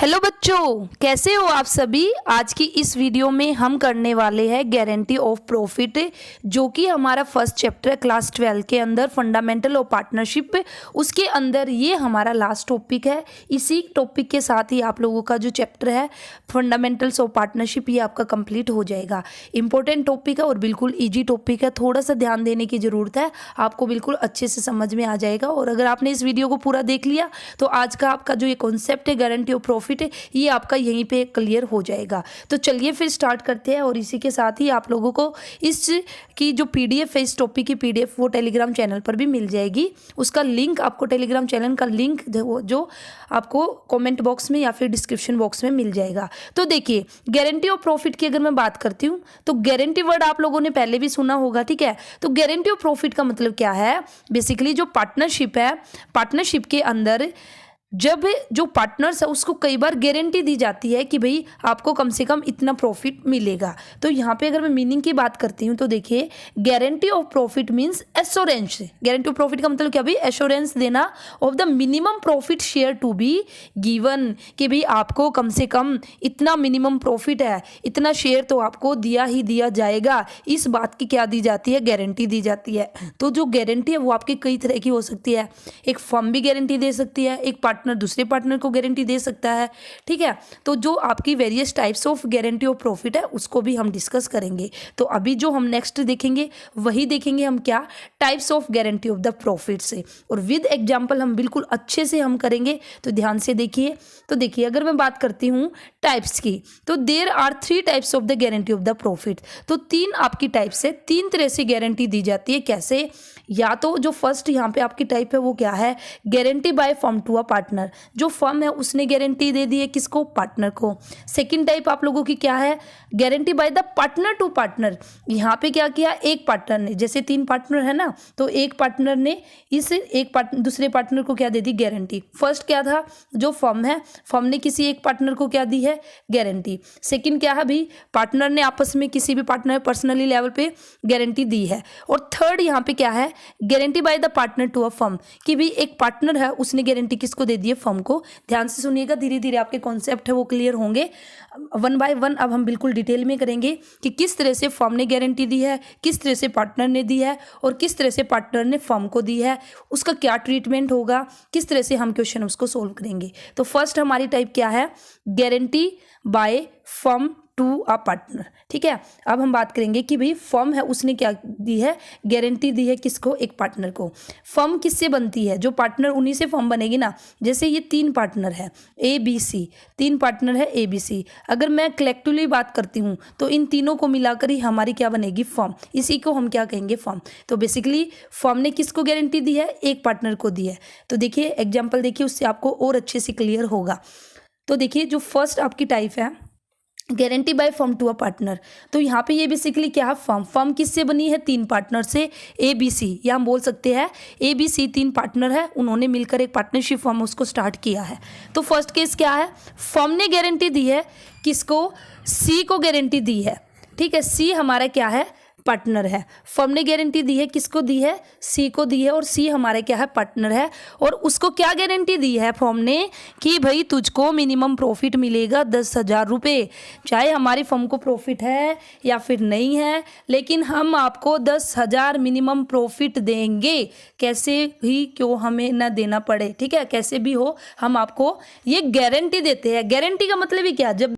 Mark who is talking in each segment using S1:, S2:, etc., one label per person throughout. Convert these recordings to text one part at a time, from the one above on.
S1: Hello बच्चों, कैसे हो आप सभी। आज की इस वीडियो में हम करने वाले हैं गारंटी ऑफ प्रॉफिट, जो कि हमारा फर्स्ट चैप्टर है क्लास 12 के अंदर फंडामेंटल ऑफ पार्टनरशिप। उसके अंदर ये हमारा लास्ट टॉपिक है। इसी टॉपिक के साथ ही आप लोगों का जो चैप्टर है फंडामेंटल्स ऑफ पार्टनरशिप ये आपका कंप्लीट हो जाएगा। इंपॉर्टेंट टॉपिक है और बिल्कुल ईजी टॉपिक है, थोड़ा सा ध्यान देने की ज़रूरत है, आपको बिल्कुल अच्छे से समझ में आ जाएगा। और अगर आपने इस वीडियो को पूरा देख लिया तो आज का आपका जो ये कॉन्सेप्ट है गारंटी ऑफ प्रॉफिट है ये आपका यहीं पे क्लियर हो जाएगा। तो चलिए फिर स्टार्ट करते हैं। और इसी के साथ ही आप लोगों को इस की जो पीडीएफ है, इस टॉपिक की पीडीएफ वो टेलीग्राम चैनल पर भी मिल जाएगी। उसका लिंक आपको, टेलीग्राम चैनल का लिंक जो आपको कमेंट बॉक्स में या फिर डिस्क्रिप्शन बॉक्स में मिल जाएगा। तो देखिए, गारंटी ऑफ प्रॉफिट की अगर मैं बात करती हूँ तो गारंटी वर्ड आप लोगों ने पहले भी सुना होगा, ठीक है। तो गारंटी ऑफ प्रॉफिट का मतलब क्या है, बेसिकली जो पार्टनरशिप है, पार्टनरशिप के अंदर जब जो पार्टनर्स है उसको कई बार गारंटी दी जाती है कि भाई आपको कम से कम इतना प्रॉफिट मिलेगा। तो यहाँ पे अगर मैं मीनिंग की बात करती हूँ तो देखिए, guarantee of profit means assurance. Guarantee of profit का मतलब क्या भाई, एश्योरेंस देना of the minimum profit share to be given, कि भाई आपको कम से कम इतना मिनिमम प्रॉफिट है, इतना शेयर तो आपको दिया ही दिया जाएगा। इस बात की क्या दी जाती है, गारंटी दी जाती है। तो जो गारंटी है वो आपकी कई तरह की हो सकती है। एक फर्म भी गारंटी दे सकती है, एक पार्टनर दूसरे पार्टनर को गारंटी दे सकता है, ठीक है। तो जो आपकी various types of guarantee of profit है उसको भी हम डिस्कस करेंगे। तो अभी जो हम नेक्स्ट देखेंगे वही देखेंगे हम, क्या types of guarantee of the profit से, और विद एग्जांपल हम बिल्कुल अच्छे से हम करेंगे। तो ध्यान से देखिए। तो देखिए, अगर मैं बात करती हूँ टाइप्स की, तो there are 3 types of the guarantee of the profit. तो 3 आपकी टाइप्स है, 3 तरह से गारंटी दी जाती है। कैसे, या तो जो फर्स्ट यहाँ पे आपकी टाइप है वो क्या है, guarantee by firm to a partner. जो फर्म है उसने गारंटी दे दी है किसको, पार्टनर को। सेकंड टाइप आप लोगों की क्या है, guarantee by the partner to partner. यहाँ पे क्या किया, एक पार्टनर ने, जैसे 3 पार्टनर है ना, तो एक पार्टनर ने इस एक दूसरे पार्टनर को क्या दे दी, गारंटी। फर्स्ट क्या था, जो फर्म है, फर्म ने किसी एक पार्टनर को क्या दी है, गारंटी। सेकंड क्या है भाई, पार्टनर ने आपस में किसी भी पार्टनर पर्सनली लेवल पे गारंटी दी है। और थर्ड यहाँ पे क्या है, guarantee by the partner to a firm, कि भाई एक पार्टनर है उसने गारंटी किसको दे दी है, फर्म को। ध्यान से सुनिएगा, धीरे धीरे आपके कॉन्सेप्ट है वो क्लियर होंगे। वन बाय वन अब हम बिल्कुल डिटेल में करेंगे कि किस तरह से फर्म ने गारंटी दी है, किस तरह से पार्टनर ने दी है, और किस तरह से पार्टनर ने फर्म को दी है, उसका क्या ट्रीटमेंट होगा, किस तरह से हम क्वेश्चन उसको सोल्व करेंगे। तो फर्स्ट हमारी टाइप क्या है, guarantee by firm to a partner, ठीक है। अब हम बात करेंगे कि भाई फर्म है उसने क्या दी है, गारंटी दी है किसको, एक पार्टनर को। फर्म किससे बनती है, जो पार्टनर उन्हीं से फर्म बनेगी ना। जैसे ये 3 पार्टनर है ए बी सी, 3 पार्टनर है ए बी सी। अगर मैं कलेक्टिवली बात करती हूँ तो इन तीनों को मिलाकर ही हमारी क्या बनेगी, फर्म। इसी को हम क्या कहेंगे, फर्म। तो बेसिकली फर्म ने किसको गारंटी दी है, एक पार्टनर को दी है। तो देखिए एग्जाम्पल देखिए, उससे आपको और अच्छे से क्लियर होगा। तो देखिए, जो फर्स्ट आपकी टाइप है guarantee by firm to a partner, तो यहाँ पे ये बेसिकली क्या है, फर्म किससे बनी है, 3 पार्टनर से, ए बी सी, या हम बोल सकते हैं ए बी सी 3 पार्टनर है, उन्होंने मिलकर एक पार्टनरशिप फर्म उसको स्टार्ट किया है। तो फर्स्ट केस क्या है, फर्म ने गारंटी दी है किसको, सी को गारंटी दी है, ठीक है। सी हमारा क्या है, पार्टनर है। फर्म ने गारंटी दी है किसको दी है, सी को दी है, और सी हमारा क्या है, पार्टनर है। और उसको क्या गारंटी दी है फर्म ने, कि भाई तुझको मिनिमम प्रॉफिट मिलेगा 10,000 रुपये। चाहे हमारी फर्म को प्रॉफिट है या फिर नहीं है, लेकिन हम आपको 10,000 मिनिमम प्रॉफिट देंगे, कैसे भी क्यों हमें ना देना पड़े, ठीक है। कैसे भी हो हम आपको ये गारंटी देते हैं। गारंटी का मतलब ही क्या, जब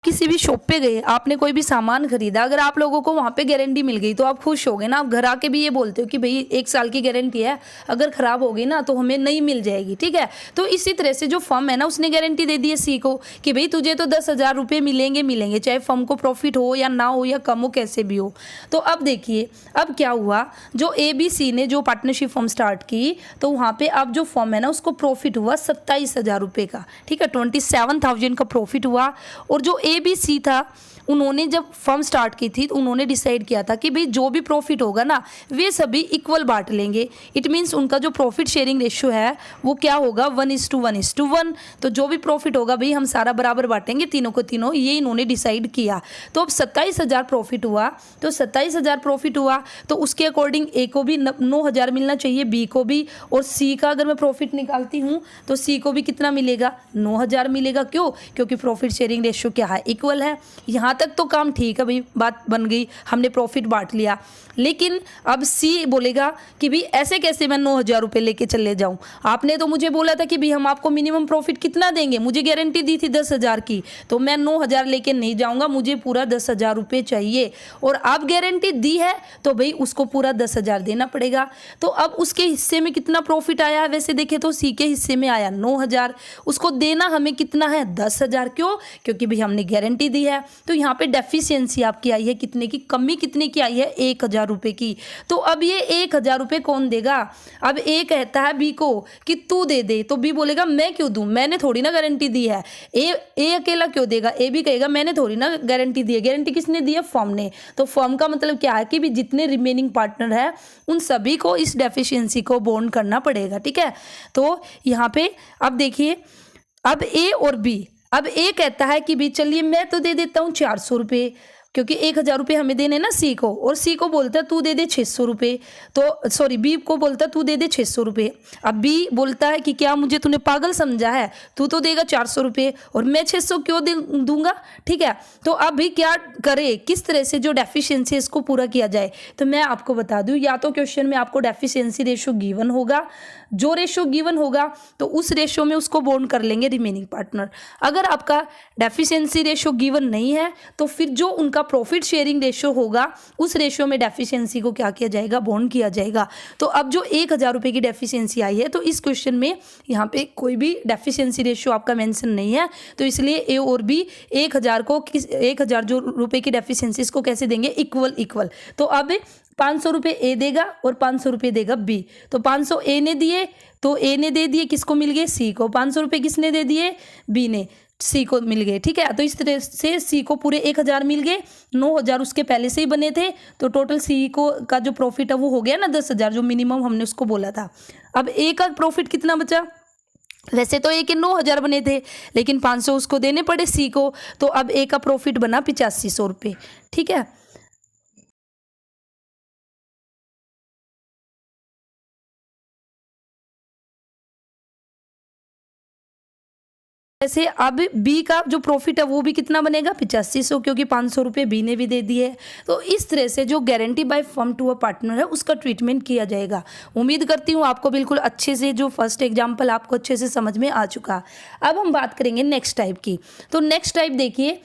S1: किसी भी शॉप पे गए, आपने कोई भी सामान खरीदा, अगर आप लोगों को वहाँ पे गारंटी मिल गई तो आप खुश हो गए ना। आप घर आके भी ये बोलते हो कि भाई 1 साल की गारंटी है, अगर ख़राब हो गई ना तो हमें नहीं मिल जाएगी, ठीक है। तो इसी तरह से जो फर्म है ना उसने गारंटी दे दी है सी को कि भाई तुझे तो 10,000 रुपये मिलेंगे, चाहे फर्म को प्रॉफिट हो या ना हो या कम हो, कैसे भी हो। तो अब देखिए, अब क्या हुआ, जो ए बी सी ने जो पार्टनरशिप फर्म स्टार्ट की, तो वहाँ पर अब जो फर्म है ना उसको प्रॉफिट हुआ 27,000 रुपये का, ठीक है। 27,000 का प्रॉफिट हुआ। और जो ए बी सी था, उन्होंने जब फर्म स्टार्ट की थी तो उन्होंने डिसाइड किया था कि भाई जो भी प्रॉफिट होगा ना वे सभी इक्वल बांट लेंगे। इट मीन्स उनका जो प्रॉफिट शेयरिंग रेशियो है वो क्या होगा 1:1:1। तो जो भी प्रॉफिट होगा भाई हम सारा बराबर बांटेंगे तीनों को तीनों, ये इन्होंने डिसाइड किया। तो अब 27,000 प्रॉफिट हुआ, तो 27,000 प्रॉफिट हुआ तो उसके अकॉर्डिंग ए को भी 9,000 मिलना चाहिए, बी को भी, और सी का अगर मैं प्रॉफिट निकालती हूँ तो सी को भी कितना मिलेगा 9,000 मिलेगा। क्यों? क्योंकि प्रॉफिट शेयरिंग रेशियो क्या है इक्वल है। यहाँ तक तो काम ठीक है भाई, बात बन गई, हमने प्रॉफिट बांट लिया। लेकिन अब सी बोलेगा कि भाई ऐसे कैसे मैं 9,000 रुपये लेके चले जाऊँ, आपने तो मुझे बोला था कि भाई हम आपको मिनिमम प्रॉफिट कितना देंगे, मुझे गारंटी दी थी 10,000 की, तो मैं 9,000 लेके नहीं जाऊँगा, मुझे पूरा 10,000 रुपये चाहिए। और अब गारंटी दी है तो भाई उसको पूरा 10,000 देना पड़ेगा। तो अब उसके हिस्से में कितना प्रॉफिट आया है, वैसे देखें तो सी के हिस्से में आया 9,000, उसको देना हमें कितना है 10,000। क्यों? क्योंकि भाई हमने गारंटी दी है। तो यहाँ पे डेफिशिएंसी आपकी आई है कितने की, कमी कितने की आई है 1,000 रुपये की। तो अब ये 1,000 रुपये कौन देगा? अब ए कहता है बी को कि तू दे दे, तो बी बोलेगा मैं क्यों दूं, मैंने थोड़ी ना गारंटी दी है। ए अकेला क्यों देगा? ए भी कहेगा मैंने थोड़ी ना गारंटी दी है। गारंटी किसने दी है? फर्म ने। तो फर्म का मतलब क्या है कि भी जितने रिमेनिंग पार्टनर है उन सभी को इस डेफिशिएंसी को बॉन्ड करना पड़ेगा। ठीक है, तो यहाँ पे अब देखिए, अब ए और बी, अब ए कहता है कि भी चलिए मैं तो दे देता हूँ 400 रुपये, क्योंकि 1,000 रुपये हमें देने ना सी को, और सी को बोलता है तू दे दे 600 रुपये। तो सॉरी, बी को बोलता है तू दे दे 600 रुपये। अब बी बोलता है कि क्या मुझे तूने पागल समझा है, तू तो देगा 400 रुपये और मैं 600 क्यों दूंगा। ठीक है, तो अब भी क्या करे, किस तरह से जो डेफिशिएंसी इसको पूरा किया जाए। तो मैं आपको बता दूं, या तो क्वेश्चन में आपको डेफिशिएंसी रेशियो गिवन होगा, जो रेशियो गिवन होगा तो उस रेशियो में उसको बॉन्ड कर लेंगे रिमेनिंग पार्टनर। अगर आपका डेफिशिएंसी रेशियो गिवन नहीं है तो फिर जो उनका प्रॉफिट शेयरिंग रेशियो होगा उस रेशियो में डेफिशिएंसी को क्या किया जाएगा, बॉन्ड किया जाएगा। तो अब जो 1,000 रुपये की डेफिशिएंसी आई है, तो इस क्वेश्चन में यहाँ पे कोई भी डेफिशिएंसी रेशियो आपका मेंशन नहीं है, तो इसलिए ए और बी 1,000 को 1,000 जो रुपये की डेफिशिएंसी इसको कैसे देंगे, इक्वल। तो अब 500 रुपये ए देगा और 500 रुपये देगा बी। तो 500 ए ने दिए तो ए ने दे दिए, किसको मिल गए, सी को। 500 रुपये किसने दे दिए, बी ने, सी को मिल गए। ठीक है, तो इस तरह से सी को पूरे 1,000 मिल गए, 9,000 उसके पहले से ही बने थे, तो टोटल सी को का जो प्रॉफिट है वो हो गया ना 10,000, जो मिनिमम हमने उसको बोला था। अब ए का प्रॉफिट कितना बचा, वैसे तो ए के 9,000 बने थे लेकिन 500 उसको देने पड़े सी को, तो अब ए का प्रॉफिट बना 8500 रुपये। ठीक है, ऐसे अब बी का जो प्रॉफिट है वो भी कितना बनेगा 8500, क्योंकि 500 रुपये बी ने भी दे दिए। तो इस तरह से जो guarantee by firm to a partner है उसका ट्रीटमेंट किया जाएगा। उम्मीद करती हूँ आपको बिल्कुल अच्छे से जो फर्स्ट एग्जाम्पल आपको अच्छे से समझ में आ चुका। अब हम बात करेंगे नेक्स्ट टाइप की। तो नेक्स्ट टाइप देखिए,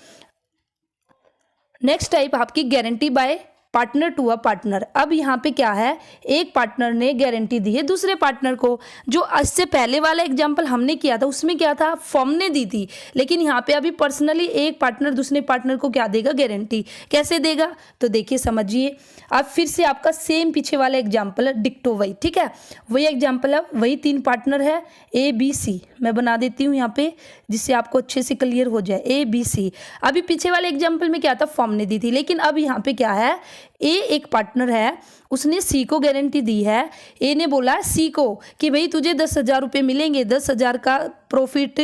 S1: नेक्स्ट टाइप आपकी guarantee by partner to a partner. अब यहाँ पे क्या है, एक पार्टनर ने गारंटी दी है दूसरे पार्टनर को। जो इससे पहले वाला एग्जांपल हमने किया था उसमें क्या था, फर्म ने दी थी, लेकिन यहाँ पे अभी पर्सनली एक पार्टनर दूसरे पार्टनर को क्या देगा, गारंटी। कैसे देगा, तो देखिए समझिए। अब फिर से आपका सेम पीछे वाला एग्जाम्पल है, डिक्टो वही। ठीक है, वही एग्जाम्पल है, वही 3 पार्टनर है ए बी सी। मैं बना देती हूँ यहाँ पे जिससे आपको अच्छे से क्लियर हो जाए, ए बी सी। अभी पीछे वाले एग्जाम्पल में क्या था, फर्म ने दी थी, लेकिन अब यहाँ पे क्या है, ए एक पार्टनर है, उसने सी को गारंटी दी है। ए ने बोला सी को कि भाई तुझे 10,000 रुपये मिलेंगे, 10,000 का प्रॉफिट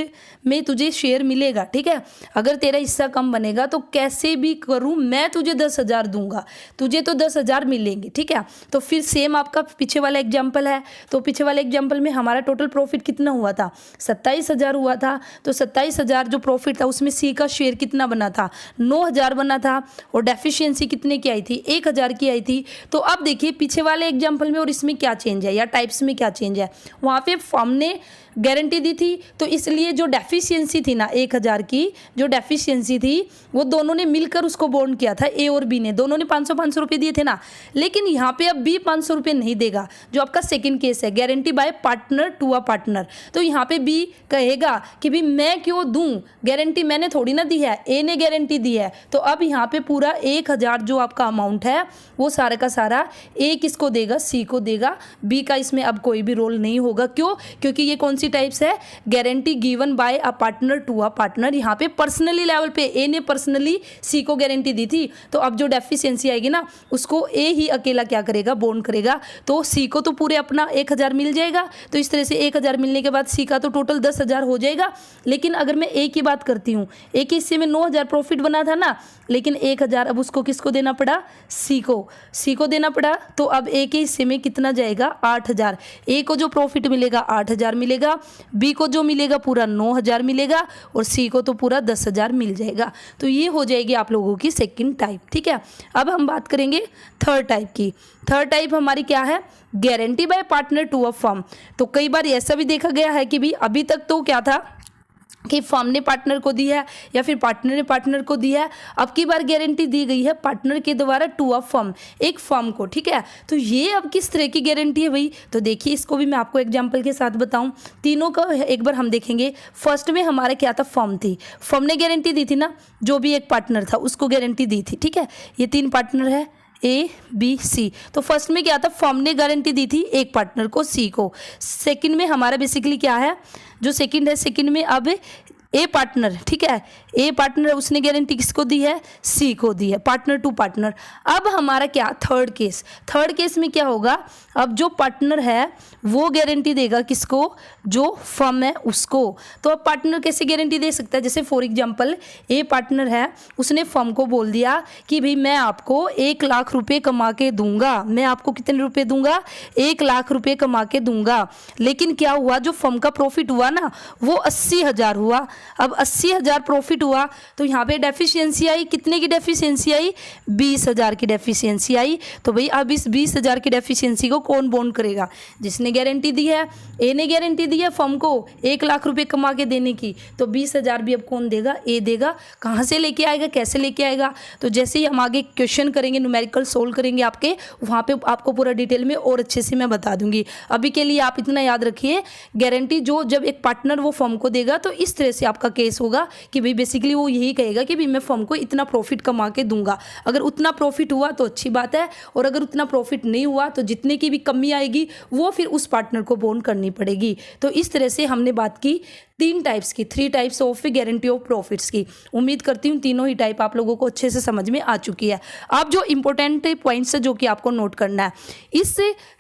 S1: में तुझे शेयर मिलेगा। ठीक है, अगर तेरा हिस्सा कम बनेगा तो कैसे भी करूं मैं तुझे 10,000 दूंगा, तुझे तो 10,000 मिलेंगे। ठीक है, तो फिर सेम आपका पीछे वाला एग्जाम्पल है। तो पीछे वाले एग्जाम्पल में हमारा टोटल प्रॉफिट कितना हुआ था, 27,000 हुआ था। तो 27,000 जो प्रॉफिट था उसमें सी का शेयर कितना बना था, 9,000 बना था, और डेफिशिएंसी कितने की आई थी, 1,000 की आई थी। तो अब देखिए पीछे वाले एग्जाम्पल में और इसमें क्या चेंज है, या टाइप्स में क्या चेंज है। वहाँ पे फर्म ने गारंटी दी थी, तो इसलिए जो डेफिशिएंसी थी ना 1,000 की, जो डेफिशिएंसी थी वो दोनों ने मिलकर उसको बॉन्ड किया था, ए और बी ने, दोनों ने 500-500 रुपये दिए थे ना। लेकिन यहाँ पे अब बी 500 रुपये नहीं देगा, जो आपका सेकंड केस है, guarantee by partner to a partner. तो यहाँ पे बी कहेगा कि भाई मैं क्यों दूँ, गारंटी मैंने थोड़ी ना दी है, ए ने गारंटी दी है। तो अब यहाँ पे पूरा 1,000 जो आपका अमाउंट है वो सारा का सारा ए किसको देगा, सी को देगा। बी का इसमें अब कोई भी रोल नहीं होगा। क्यों, क्योंकि ये कौन सी टाइप्स है, guarantee given by a partner to a partner. यहाँ पे पर्सनली लेवल पे ए ने पर्सनली सी को गारंटी दी थी, तो अब जो डेफिशिएंसी आएगी ना उसको ए ही अकेला क्या करेगा, बॉन्ड करेगा। तो सी को तो पूरे अपना 1000 मिल जाएगा, तो इस तरह से 1000 मिलने के बाद सी का तो टोटल 10,000 हो जाएगा। लेकिन अगर मैं ए की बात करती हूँ, ए के हिस्से में 9,000 प्रॉफिट बना था ना, लेकिन 1000 अब उसको किसको देना पड़ा, सी को देना पड़ा। तो अब ए के हिस्से में कितना जाएगा, 8000। ए को जो प्रॉफिट मिलेगा 8000 मिलेगा, बी को जो मिलेगा पूरा 9000 मिलेगा, और सी को तो पूरा 10,000 मिल जाएगा। तो ये हो जाएगी आप लोगों की सेकंड टाइप। ठीक है, अब हम बात करेंगे थर्ड टाइप की। थर्ड टाइप हमारी क्या है, guarantee by partner to a firm. तो कई बार ऐसा भी देखा गया है कि भी अभी तक तो क्या था कि फर्म ने पार्टनर को दी है या फिर पार्टनर ने पार्टनर को दी है, अब की बार गारंटी दी गई है पार्टनर के द्वारा टू अ फर्म, एक फर्म को। ठीक है, तो ये अब किस तरह की गारंटी है भाई, तो देखिए इसको भी मैं आपको एग्जांपल के साथ बताऊं। तीनों का एक बार हम देखेंगे। फर्स्ट में हमारा क्या था, फर्म थी, फर्म ने गारंटी दी थी ना, जो भी एक पार्टनर था उसको गारंटी दी थी। ठीक है, ये 3 पार्टनर है ए बी सी। तो फर्स्ट में क्या था, फर्म ने गारंटी दी थी एक पार्टनर को, सी को। सेकंड में हमारा बेसिकली क्या है, जो सेकंड है, सेकंड में अब ए पार्टनर, ठीक है, ए पार्टनर उसने गारंटी किसको दी है, सी को दी है, पार्टनर टू पार्टनर। अब हमारा क्या, थर्ड केस। थर्ड केस में क्या होगा, अब जो पार्टनर है वो गारंटी देगा किसको, जो फर्म है उसको। तो अब पार्टनर कैसे गारंटी दे सकता है, जैसे फॉर एग्जांपल ए पार्टनर है, उसने फर्म को बोल दिया कि भाई मैं आपको 1 लाख रुपए कमा के दूंगा, मैं आपको कितने रुपए दूंगा, 1 लाख रुपए कमा के दूंगा। लेकिन क्या हुआ, जो फर्म का प्रॉफिट हुआ ना वो 80,000 हुआ। अब 80,000 प्रॉफिट हुआ, तो यहाँ पे डेफिशिएंसी आई, कितने की डेफिशिएंसी आई, 20,000 की डेफिशिएंसी आई। तो भाई अब इस 20,000 की डेफिशिएंसी को कौन बॉन्ड करेगा, जिसने गारंटी दी है, ए ने गारंटी दी है फर्म को 1 लाख रुपए कमा के देने की, तो 20,000 भी अब कौन देगा, ए देगा। कहाँ से लेके आएगा, कैसे लेके आएगा, तो जैसे ही हम आगे क्वेश्चन करेंगे, न्यूमेरिकल सोल्व करेंगे आपके, वहाँ पे आपको पूरा डिटेल में और अच्छे से मैं बता दूंगी। अभी के लिए आप इतना याद रखिए, गारंटी जो जब एक पार्टनर वो फर्म को देगा तो इस तरह से आपका केस होगा कि भाई बेसिकली वो यही कहेगा कि भाई मैं फर्म को इतना प्रॉफिट कमा के दूंगा। अगर उतना प्रॉफिट हुआ तो अच्छी बात है, और अगर उतना प्रॉफिट नहीं हुआ तो जितने की भी कमी आएगी वो फिर उस पार्टनर को बॉन्ड करनी पड़ेगी। तो इस तरह से हमने बात की 3 types of guarantee of profits की। उम्मीद करती हूँ तीनों ही टाइप आप लोगों को अच्छे से समझ में आ चुकी है। अब जो इंपॉर्टेंट पॉइंट्स है जो कि आपको नोट करना है, इस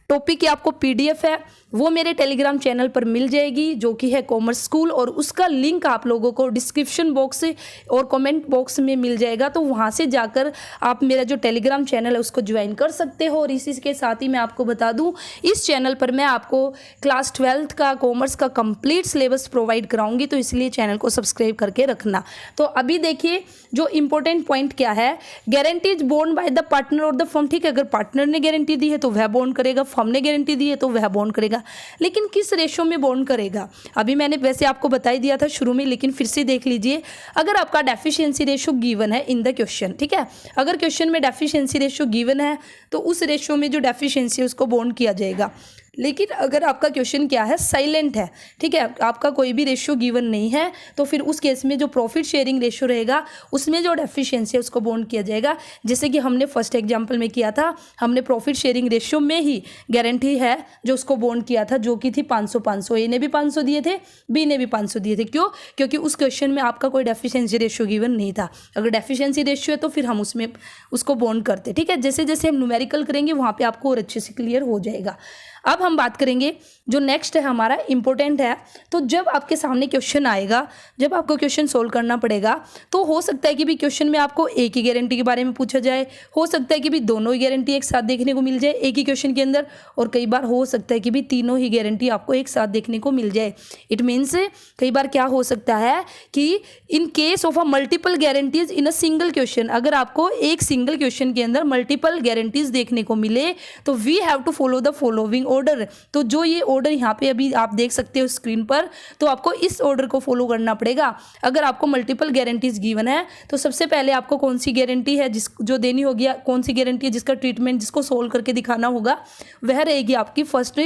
S1: टॉपिक की आपको पीडीएफ है वो मेरे टेलीग्राम चैनल पर मिल जाएगी, जो कि है कॉमर्स स्कूल, और उसका लिंक आप लोगों को डिस्क्रिप्शन बॉक्स और कमेंट बॉक्स में मिल जाएगा। तो वहाँ से जाकर आप मेरा जो टेलीग्राम चैनल है उसको ज्वाइन कर सकते हो। और इसी के साथ ही मैं आपको बता दूँ, इस चैनल पर मैं आपको क्लास 12th का कॉमर्स का कंप्लीट सिलेबस प्रोवाइड कराऊंगी, तो इसलिए चैनल को सब्सक्राइब करके रखना। तो अभी देखिए जो इंपॉर्टेंट पॉइंट क्या है, guarantee is bond by the partner और द फर्म। ठीक है, अगर पार्टनर ने गारंटी दी है तो वह बॉन्ड करेगा, फर्म ने गारंटी दी है तो वह बॉन्ड करेगा। लेकिन किस रेशो में बॉन्ड करेगा, अभी मैंने वैसे आपको बता ही दिया था शुरू में, लेकिन फिर से देख लीजिए। अगर आपका डेफिशिएंसी रेशो गिवन है इन द क्वेश्चन, ठीक है, अगर क्वेश्चन में डेफिशिएंसी रेशो गिवन है तो उस रेशो में जो डेफिशिएंसी है उसको बॉन्ड किया जाएगा। लेकिन अगर आपका क्वेश्चन क्या है, साइलेंट है, ठीक है, आपका कोई भी रेशियो गिवन नहीं है, तो फिर उस केस में जो प्रॉफिट शेयरिंग रेशियो रहेगा उसमें जो डेफिशिएंसी है उसको बॉन्ड किया जाएगा। जैसे कि हमने फर्स्ट एग्जांपल में किया था, हमने प्रॉफिट शेयरिंग रेशियो में ही गारंटी है जो उसको बॉन्ड किया था, जो कि थी 500-500। ए ने भी 500 दिए थे, बी ने भी 500 दिए थे। क्यों, क्योंकि उस क्वेश्चन में आपका कोई डेफिशिएंसी रेशियो गिवन नहीं था। अगर डेफिशिएंसी रेशियो है तो फिर हम उसमें उसको बॉन्ड करते। ठीक है, जैसे जैसे हम न्यूमेरिकल करेंगे वहाँ पर आपको और अच्छे से क्लियर हो जाएगा। अब हम बात करेंगे जो नेक्स्ट है हमारा इंपॉर्टेंट है। तो जब आपके सामने क्वेश्चन आएगा, जब आपको क्वेश्चन सोल्व करना पड़ेगा, तो हो सकता है कि भी क्वेश्चन में आपको एक ही गारंटी के बारे में पूछा जाए, हो सकता है कि भी दोनों ही गारंटी एक साथ देखने को मिल जाए एक ही क्वेश्चन के अंदर, और कई बार हो सकता है कि भी तीनों ही गारंटी आपको एक साथ देखने को मिल जाए। इट मीन्स कई बार क्या हो सकता है कि in case of a multiple guarantees in a single question, अगर आपको एक सिंगल क्वेश्चन के अंदर मल्टीपल गारंटीज देखने को मिले तो we have to follow the following order. तो जो ये ऑर्डर यहाँ पे अभी आप देख सकते हो स्क्रीन पर, तो आपको इस ऑर्डर को फॉलो करना पड़ेगा। अगर आपको मल्टीपल गारंटीज गिवन है तो सबसे पहले आपको कौन सी गारंटी है जो देनी होगी, कौन सी गारंटी है जिसका ट्रीटमेंट जिसको सोल्व करके दिखाना होगा, वह रहेगी आपकी फर्स्ट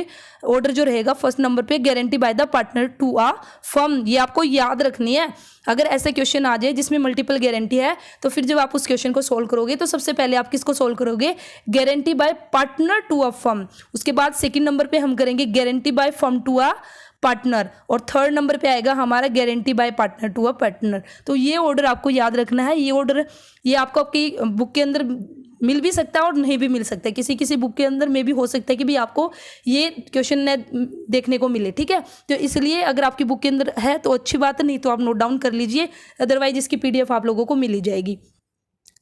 S1: ऑर्डर जो रहेगा फर्स्ट नंबर पे, guarantee by the partner to a firm. ये आपको याद रखनी है। अगर ऐसा क्वेश्चन आ जाए जिसमें मल्टीपल गारंटी है, तो फिर जब आप उस क्वेश्चन को सोल्व करोगे तो सबसे पहले आप किसको सोल्व करोगे, guarantee by partner to a firm. उसके बाद सेकंड नंबर पे हम करेंगे guarantee by firm to a partner, और थर्ड नंबर पे आएगा हमारा guarantee by partner to a partner. तो ये ऑर्डर आपको याद रखना है। ये ऑर्डर ये आपको आपकी बुक के अंदर मिल भी सकता है और नहीं भी मिल सकता है। किसी किसी बुक के अंदर में भी हो सकता है कि भी आपको ये क्वेश्चन देखने को मिले, ठीक है। तो इसलिए अगर आपकी बुक के अंदर है तो अच्छी बात है, नहीं तो आप नोट डाउन कर लीजिए, अदरवाइज इसकी PDF आप लोगों को मिल ही जाएगी।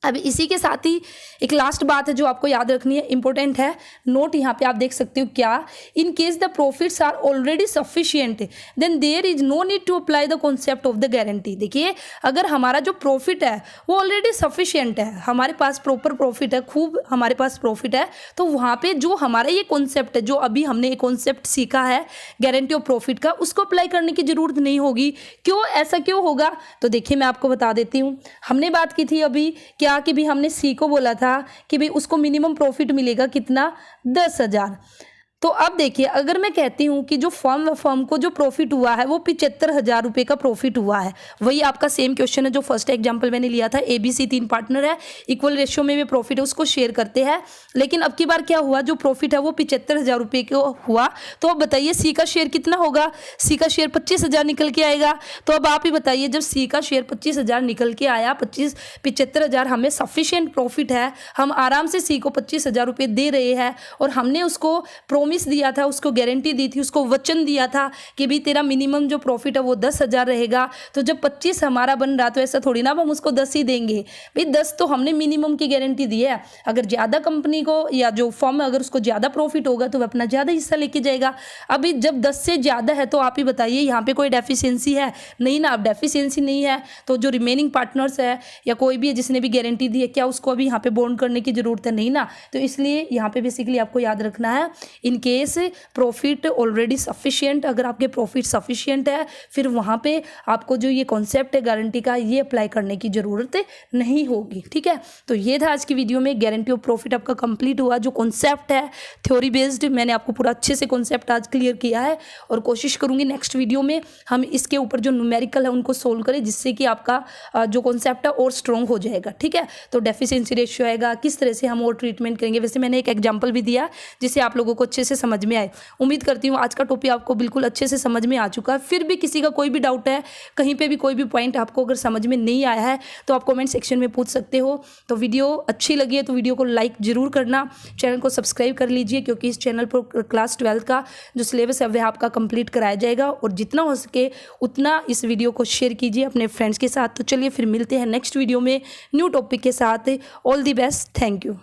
S1: अब इसी के साथ ही एक लास्ट बात है जो आपको याद रखनी है, इंपॉर्टेंट है। नोट यहाँ पे आप देख सकते हो क्या, in case the profits are already sufficient then there is no need to apply the concept of the guarantee. देखिए, अगर हमारा जो प्रॉफिट है वो ऑलरेडी सफिशिएंट है, हमारे पास प्रॉपर प्रॉफिट है, खूब हमारे पास प्रॉफिट है, तो वहाँ पे जो हमारा ये कॉन्सेप्ट है, जो अभी हमने ये कॉन्सेप्ट सीखा है गारंटी ऑफ प्रॉफिट का, उसको अप्लाई करने की जरूरत नहीं होगी। क्यों, ऐसा क्यों होगा? तो देखिए मैं आपको बता देती हूँ। हमने बात की थी अभी क्या कि भी हमने सी को बोला था कि भी उसको मिनिमम प्रॉफिट मिलेगा कितना, 10,000। तो अब देखिए, अगर मैं कहती हूँ कि जो फर्म को जो प्रॉफिट हुआ है वो 75,000 रुपये का प्रॉफिट हुआ है, वही आपका सेम क्वेश्चन है जो फर्स्ट एग्जांपल मैंने लिया था। ABC 3 पार्टनर है, इक्वल रेशियो में भी प्रॉफिट है, उसको शेयर करते हैं। लेकिन अब की बार क्या हुआ, जो प्रॉफिट है वो 75,000 रुपये को हुआ। तो अब बताइए सी का शेयर कितना होगा? सी का शेयर 25,000 निकल के आएगा। तो अब आप ही बताइए, जब सी का शेयर 25,000 निकल के आया, 75,000 हमें सफिशिएंट प्रॉफिट है, हम आराम से सी को 25,000 रुपये दे रहे हैं, और हमने उसको प्रॉमिस दिया था, उसको गारंटी दी थी, उसको वचन दिया था कि भी तेरा मिनिमम जो प्रॉफिट है वो 10,000 रहेगा। तो जब 25 हमारा बन रहा, तो ऐसा थोड़ी ना हम उसको 10 ही देंगे भाई, 10 तो हमने मिनिमम की गारंटी दी है। अगर ज़्यादा कंपनी को या जो फर्म अगर उसको ज़्यादा प्रॉफिट होगा तो वह अपना ज़्यादा हिस्सा लेके जाएगा। अभी जब 10 से ज़्यादा है तो आप ही बताइए यहाँ पे कोई डेफिशिएंसी है? नहीं ना, अब डेफिशिएंसी नहीं है तो जो रिमेनिंग पार्टनर्स है या कोई भी है जिसने भी गारंटी दी है, क्या उसको अभी यहाँ पे बॉन्ड करने की जरूरत है? नहीं ना। तो इसलिए यहाँ पे बेसिकली आपको याद रखना है, in case profit already sufficient, अगर आपके प्रॉफिट सफिशिएंट है, फिर वहाँ पे आपको जो ये कॉन्सेप्ट है गारंटी का, ये अप्लाई करने की ज़रूरत नहीं होगी, ठीक है। तो ये था आज की वीडियो में, गारंटी ऑफ प्रॉफिट आपका कंप्लीट हुआ। जो कॉन्सेप्ट है थ्योरी बेस्ड, मैंने आपको पूरा अच्छे से कॉन्सेप्ट आज क्लियर किया है, और कोशिश करूँगी नेक्स्ट वीडियो में हम इसके ऊपर जो न्यूमेरिकल है उनको सोल्व करें, जिससे कि आपका जो कॉन्सेप्ट है और स्ट्रॉन्ग हो जाएगा, ठीक है। तो डेफिशिएंसी रेशियो आएगा, किस तरह से हम और ट्रीटमेंट करेंगे। वैसे मैंने एक एग्जाम्पल भी दिया जिससे आप लोगों को अच्छे से समझ में आए। उम्मीद करती हूँ आज का टॉपिक आपको बिल्कुल अच्छे से समझ में आ चुका है। फिर भी किसी का कोई भी डाउट है, कहीं पे भी कोई भी पॉइंट आपको अगर समझ में नहीं आया है तो आप कमेंट सेक्शन में पूछ सकते हो। तो वीडियो अच्छी लगी है तो वीडियो को लाइक जरूर करना, चैनल को सब्सक्राइब कर लीजिए, क्योंकि इस चैनल पर क्लास 12 का जो सिलेबस है वह आपका कंप्लीट कराया जाएगा, और जितना हो सके उतना इस वीडियो को शेयर कीजिए अपने फ्रेंड्स के साथ। तो चलिए फिर मिलते हैं नेक्स्ट वीडियो में न्यू टॉपिक के साथ। All the best, thank you.